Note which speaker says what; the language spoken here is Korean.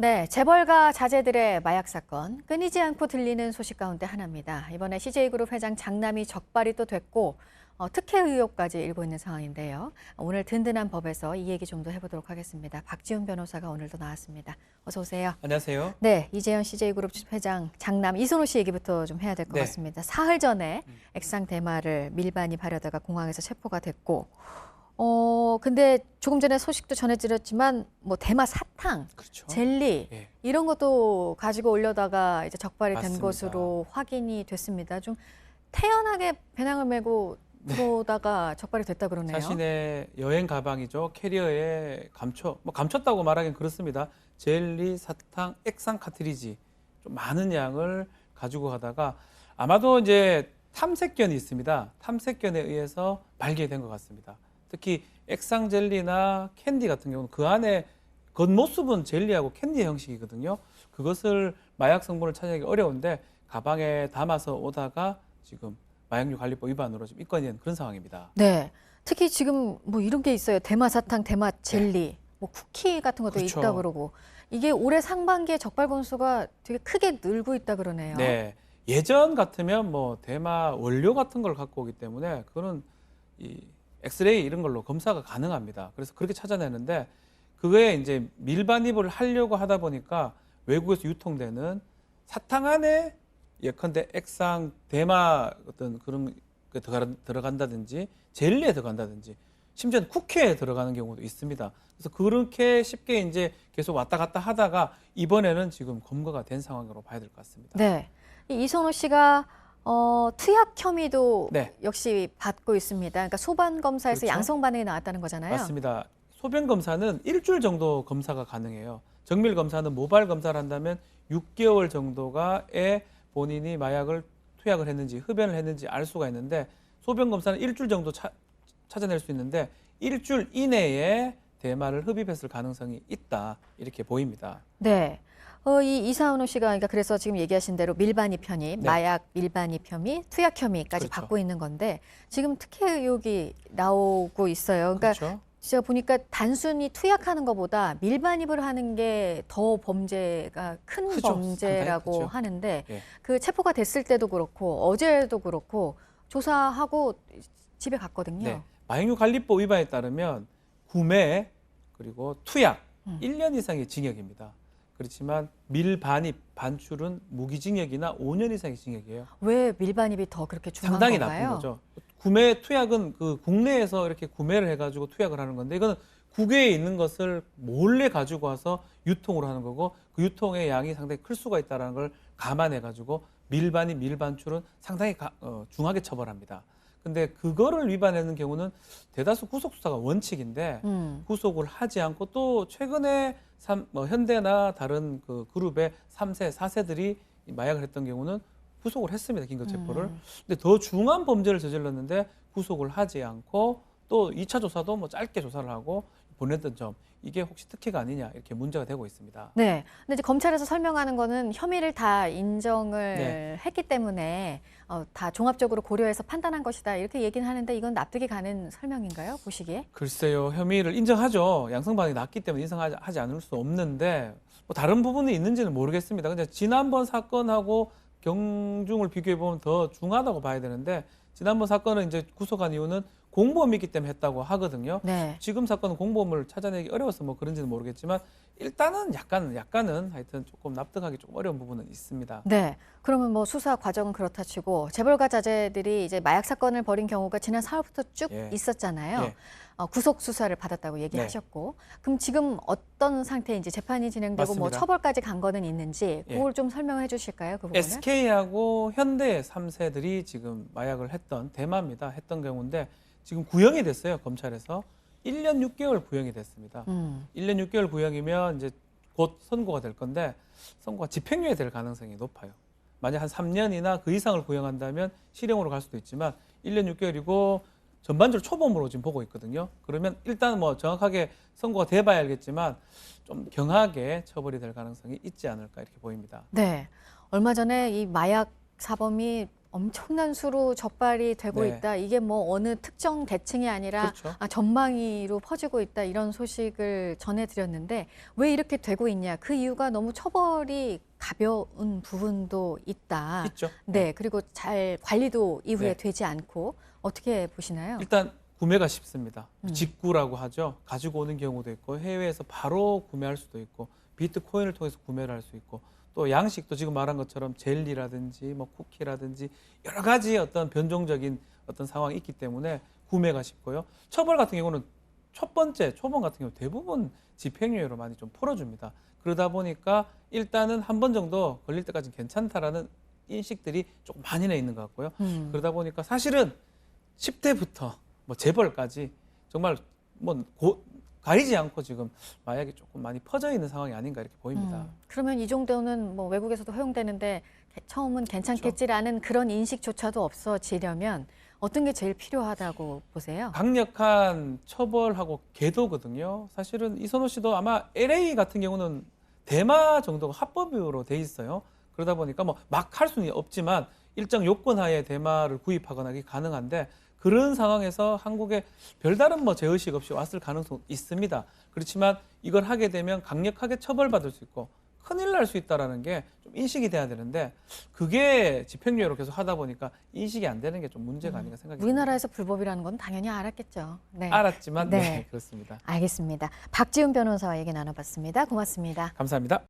Speaker 1: 네, 재벌가 자제들의 마약 사건 끊이지 않고 들리는 소식 가운데 하나입니다. 이번에 CJ그룹 회장 장남이 적발이 또 됐고 특혜 의혹까지 일고 있는 상황인데요. 오늘 든든한 법에서 이 얘기 좀 더 해보도록 하겠습니다. 박지훈 변호사가 오늘도 나왔습니다. 어서 오세요.
Speaker 2: 안녕하세요.
Speaker 1: 네, 이재현 CJ그룹 회장 장남 이순호 씨 얘기부터 좀 해야 될 것
Speaker 2: 네.
Speaker 1: 같습니다. 사흘 전에 액상 대마를 밀반입하려다가 공항에서 체포가 됐고 근데 조금 전에 소식도 전해드렸지만 뭐 대마 사탕,
Speaker 2: 그렇죠.
Speaker 1: 젤리
Speaker 2: 예.
Speaker 1: 이런 것도 가지고 올려다가 이제 적발이 된
Speaker 2: 맞습니다.
Speaker 1: 것으로 확인이 됐습니다. 좀 태연하게 배낭을 메고 들어오다가 적발이 됐다 그러네요.
Speaker 2: 자신의 여행 가방이죠. 캐리어에 감췄다고 말하긴 그렇습니다. 젤리, 사탕, 액상 카트리지 좀 많은 양을 가지고 가다가 아마도 이제 탐색견이 있습니다. 탐색견에 의해서 발견된 것 같습니다. 특히 액상 젤리나 캔디 같은 경우는 그 안에 겉모습은 젤리하고 캔디 형식이거든요. 그것을 마약 성분을 찾아내기 어려운데 가방에 담아서 오다가 지금 마약류 관리법 위반으로 지금 입건이 된 그런 상황입니다.
Speaker 1: 네, 특히 지금 뭐 이런 게 있어요. 대마 사탕, 대마 젤리, 뭐 쿠키 같은 것도
Speaker 2: 그렇죠.
Speaker 1: 있다 그러고 이게 올해 상반기에 적발 건수가 되게 크게 늘고 있다 그러네요.
Speaker 2: 네, 예전 같으면 뭐 대마 원료 같은 걸 갖고 오기 때문에 그거는 이 엑스레이 이런 걸로 검사가 가능합니다. 그래서 그렇게 찾아내는데 그거에 이제 밀반입을 하려고 하다 보니까 외국에서 유통되는 사탕 안에 예컨대 액상, 대마 어떤 그런 게 들어간다든지 젤리에 들어간다든지 심지어는 쿠키에 들어가는 경우도 있습니다. 그래서 그렇게 쉽게 이제 계속 왔다 갔다 하다가 이번에는 지금 검거가 된 상황으로 봐야 될 것 같습니다.
Speaker 1: 네, 이 이선호 씨가 투약 혐의도
Speaker 2: 네.
Speaker 1: 역시 받고 있습니다. 그러니까 소반 검사에서
Speaker 2: 그렇죠.
Speaker 1: 양성 반응이 나왔다는 거잖아요.
Speaker 2: 맞습니다. 소변 검사는 일주일 정도 검사가 가능해요. 정밀 검사는 모발 검사를 한다면 6개월 정도가에 본인이 마약을 투약을 했는지 흡연을 했는지 알 수가 있는데 소변 검사는 일주일 정도 찾아낼 수 있는데 일주일 이내에 대마를 흡입했을 가능성이 있다 이렇게 보입니다.
Speaker 1: 네. 이 이상훈 씨가 그러니까 그래서 지금 얘기하신 대로 밀반입 혐의,
Speaker 2: 네.
Speaker 1: 마약 밀반입 혐의, 투약 혐의까지
Speaker 2: 그렇죠.
Speaker 1: 받고 있는 건데 지금 특혜 의혹이 나오고 있어요. 그러니까
Speaker 2: 그렇죠.
Speaker 1: 제가 보니까 단순히 투약하는 것보다 밀반입을 하는 게 더 범죄가 큰
Speaker 2: 크죠.
Speaker 1: 범죄라고
Speaker 2: 상당히 크죠.
Speaker 1: 하는데
Speaker 2: 예.
Speaker 1: 그 체포가 됐을 때도 그렇고 어제도 그렇고 조사하고 집에 갔거든요.
Speaker 2: 네. 마약류 관리법 위반에 따르면 구매 그리고 투약 1년 이상의 징역입니다. 그렇지만 밀반입, 반출은 무기징역이나 5년 이상의 징역이에요.
Speaker 1: 왜 밀반입이 더 그렇게 중요한
Speaker 2: 상당히
Speaker 1: 건가요?
Speaker 2: 나쁜 거죠. 구매, 투약은 그 국내에서 이렇게 구매를 해가지고 투약을 하는 건데 이거는 국외에 있는 것을 몰래 가지고 와서 유통을 하는 거고 그 유통의 양이 상당히 클 수가 있다는 걸 감안해가지고 밀반입, 밀반출은 상당히 중하게 처벌합니다. 근데 그거를 위반하는 경우는 대다수 구속 수사가 원칙인데 구속을 하지 않고 또 최근에 현대나 다른 그 그룹의 3세, 4세들이 마약을 했던 경우는 구속을 했습니다. 긴급 체포를. 근데 더 중한 범죄를 저질렀는데 구속을 하지 않고 또 2차 조사도 뭐 짧게 조사를 하고 보냈던 점 이게 혹시 특혜가 아니냐 이렇게 문제가 되고 있습니다.
Speaker 1: 네. 근데 이제 검찰에서 설명하는 거는 혐의를 다 인정을
Speaker 2: 네.
Speaker 1: 했기 때문에 다 종합적으로 고려해서 판단한 것이다 이렇게 얘기는 하는데 이건 납득이 가는 설명인가요? 보시기에?
Speaker 2: 글쎄요, 혐의를 인정하죠. 양성 반응이 낮기 때문에 인정하지 않을 수 없는데 뭐 다른 부분이 있는지는 모르겠습니다. 근데 지난번 사건하고 경중을 비교해 보면 더 중하다고 봐야 되는데 지난번 사건은 이제 구속한 이유는 공범이 있기 때문에 했다고 하거든요.
Speaker 1: 네.
Speaker 2: 지금 사건은 공범을 찾아내기 어려워서 뭐 그런지는 모르겠지만 일단은 약간은 하여튼 조금 납득하기 좀 어려운 부분은 있습니다.
Speaker 1: 네. 그러면 뭐 수사 과정은 그렇다 치고 재벌가 자제들이 이제 마약 사건을 벌인 경우가 지난 4월부터 쭉
Speaker 2: 예.
Speaker 1: 있었잖아요.
Speaker 2: 예.
Speaker 1: 구속 수사를 받았다고 얘기하셨고 그럼 지금 어떤 상태인지 재판이 진행되고 뭐
Speaker 2: 맞습니다.
Speaker 1: 처벌까지 간 거는 있는지
Speaker 2: 예.
Speaker 1: 그걸 좀 설명해 주실까요? 그 부분을?
Speaker 2: SK하고 현대 3세들이 지금 마약을 했던 대마입니다. 했던 경우인데 지금 구형이 됐어요. 검찰에서 1년 6개월 구형이 됐습니다. 1년 6개월 구형이면 이제 곧 선고가 될 건데 선고가 집행유예 될 가능성이 높아요. 만약 한 3년이나 그 이상을 구형한다면 실형으로 갈 수도 있지만 1년 6개월이고 전반적으로 초범으로 지금 보고 있거든요. 그러면 일단 뭐 정확하게 선고가 돼봐야 알겠지만 좀 경하게 처벌이 될 가능성이 있지 않을까 이렇게 보입니다.
Speaker 1: 네. 얼마 전에 이 마약 사범이 엄청난 수로 적발이 되고
Speaker 2: 네.
Speaker 1: 있다. 이게 뭐 어느 특정 계층이 아니라
Speaker 2: 그렇죠.
Speaker 1: 전망위로 퍼지고 있다. 이런 소식을 전해드렸는데 왜 이렇게 되고 있냐. 그 이유가 너무 처벌이 가벼운 부분도 있다.
Speaker 2: 있죠.
Speaker 1: 네, 그리고 잘 관리도 이후에
Speaker 2: 네.
Speaker 1: 되지 않고 어떻게 보시나요?
Speaker 2: 일단 구매가 쉽습니다.
Speaker 1: 음.
Speaker 2: 직구라고 하죠. 가지고 오는 경우도 있고 해외에서 바로 구매할 수도 있고 비트코인을 통해서 구매를 할 수 있고 또 양식도 지금 말한 것처럼 젤리라든지 뭐 쿠키라든지 여러 가지 어떤 변종적인 어떤 상황이 있기 때문에 구매가 쉽고요. 처벌 같은 경우는 첫 번째 초범 같은 경우 대부분 집행유예로 많이 좀 풀어줍니다. 그러다 보니까 일단은 한 번 정도 걸릴 때까지는 괜찮다라는 인식들이 조금 많이는 있는 것 같고요. 그러다 보니까 사실은 10대부터 뭐 재벌까지 정말 뭐 가리지 않고 지금 마약이 조금 많이 퍼져 있는 상황이 아닌가 이렇게 보입니다.
Speaker 1: 그러면 이 정도는 뭐 외국에서도 허용되는데 처음은 괜찮겠지라는 그런 인식조차도 없어지려면 어떤 게 제일 필요하다고 보세요?
Speaker 2: 강력한 처벌하고 계도거든요. 사실은 이선호 씨도 아마 LA 같은 경우는 대마 정도가 합법으로 돼 있어요. 그러다 보니까 뭐 막 할 수는 없지만 일정 요건 하에 대마를 구입하거나 이게 가능한데 그런 상황에서 한국에 별다른 뭐 제의식 없이 왔을 가능성 있습니다. 그렇지만 이걸 하게 되면 강력하게 처벌받을 수 있고 큰일 날 수 있다라는 게 좀 인식이 돼야 되는데 그게 집행유예로 계속 하다 보니까 인식이 안 되는 게 좀 문제가 아닌가 생각이 듭니다.
Speaker 1: 우리나라에서 불법이라는 건 당연히 알았겠죠. 네.
Speaker 2: 알았지만
Speaker 1: 네.
Speaker 2: 네, 그렇습니다.
Speaker 1: 알겠습니다. 박지훈 변호사와 얘기 나눠봤습니다. 고맙습니다.
Speaker 2: 감사합니다.